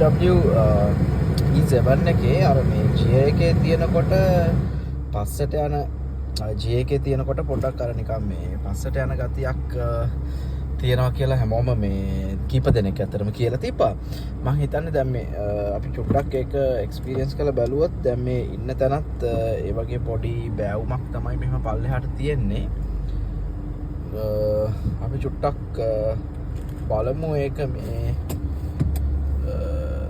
BMW E7 එකේ අර මේ G එකේ තියෙනකොට පස්සට යන G එකේ තියෙනකොට පොඩ්ඩක් අර නිකන් මේ පස්සට යන ගතියක් තියෙනවා කියලා හැමෝම මේ කීප දෙනෙක් අතරම කියලා තිබ්බා. මම හිතන්නේ දැන් මේ අපි චුට්ටක් ඒක එක්ස්පීරියන්ස් කරලා බැලුවොත් දැන් මේ ඉන්න තැනත් ඒ වගේ පොඩි බෑවුමක් තමයි මෙහෙම පල්ලෙහාට තියෙන්නේ. අපි චුට්ටක් බලමු ඒක මේ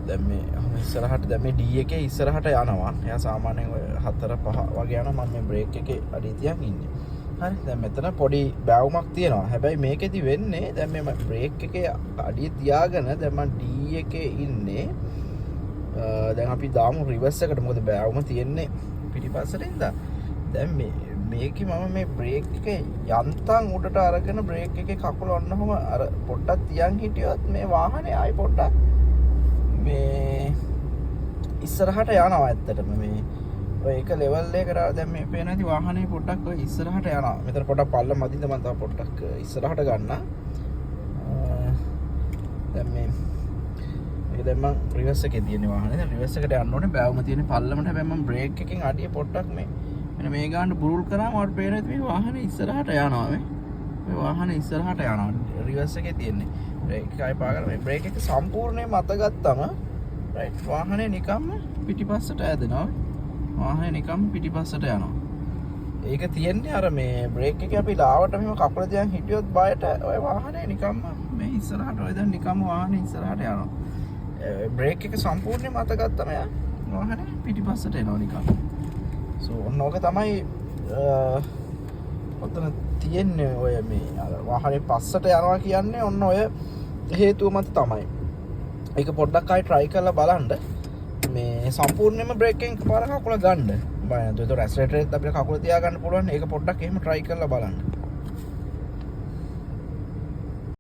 දැන් මේ ඉස්සරහට දැන් මේ D එකේ ඉස්සරහට යනවා. එයා සාමාන්‍යයෙන් ඔය 4 5 වගේ යනවා. මම මේ බ්‍රේක් එකේ අඩිය තියන් ඉන්නේ. හරි. දැන් මෙතන පොඩි බෑවුමක් තියෙනවා. හැබැයි මේකෙදි වෙන්නේ දැන් මේ බ්‍රේක් එකේ අඩිය තියාගෙන දැන් මම D එකේ ඉන්නේ. දැන් අපි දාමු රිවර්ස් එකට. මොකද බෑවුම තියෙන්නේ පිටිපස්සට ඉඳලා. දැන් මේකේ මම මේ බ්‍රේක් එකේ යන්තම් උඩට අරගෙන බ්‍රේක් එකේ කකුල ඔන්නකොම අර පොඩ්ඩක් තියන් හිටියොත් මේ වාහනේ ආයි පොඩ්ඩක් මේ ඉස්සරහට යනවා ඇත්තටම මේ ඔය එක ලෙවල් එකකට දැන් මේ පේන ඇති වාහනේ පොඩ්ඩක් ඔය ඉස්සරහට යනවා. මෙතන පොඩ්ඩක් පල්ල මදින්ද මම තව පොඩ්ඩක් ඉස්සරහට ගන්නවා. දැන් මේක දැන් මම රිවර්ස් එකේ තියෙන වාහනේ. දැන් රිවර්ස් එකට යන්න ඕනේ. බෑවුම තියෙන පල්ලමට. හැබැයි මම බ්‍රේක් එකෙන් අඩිය පොඩ්ඩක් මෙන්න මේ ගාන්න බුරුල් කරාම මට පේන ඇති මේ වාහනේ ඉස්සරහට යනවා මේ වාහනේ ඉස්සරහට යනවා. රිවර්ස් එකේ තියෙන්නේ. බ්‍රේක් එකයි පාගල මේ බ්‍රේක් එක සම්පූර්ණයෙන්ම අත ගත්තම රයිට් වාහනේ නිකම්ම පිටිපස්සට ඇදෙනවා. වාහනේ නිකම්ම පිටිපස්සට යනවා. ඒක තියෙන්නේ අර මේ බ්‍රේක් එකේ අපි ලාවට මෙහෙම කකුල දිහා හිටියොත් බයට ඔය වාහනේ නිකම්ම මේ ඉස්සරහට ඔය දැන් නිකම්ම වාහනේ ඉස්සරහට යනවා. බ්‍රේක් එක සම්පූර්ණයෙන්ම අත ගත්තම වාහනේ පිටිපස්සට එනවා නිකම්. සෝ ඔන්නෝක තමයි ඔතන තියෙන්නේ ඔය මේ අර වාහනේ පස්සට යනවා කියන්නේ ඔන්න ඔය හේතුව මත තමයි. ඒක පොඩ්ඩක් ආයි try කරලා බලන්න. මේ සම්පූර්ණයෙන්ම බ්‍රේක් එකෙන් පාර කකුල ගන්න. බය නැතුව ඒක ඇක්සලරේටර් එකත් අපිට කකුල තියා ගන්න පුළුවන්. ඒක පොඩ්ඩක් එහෙම try කරලා බලන්න.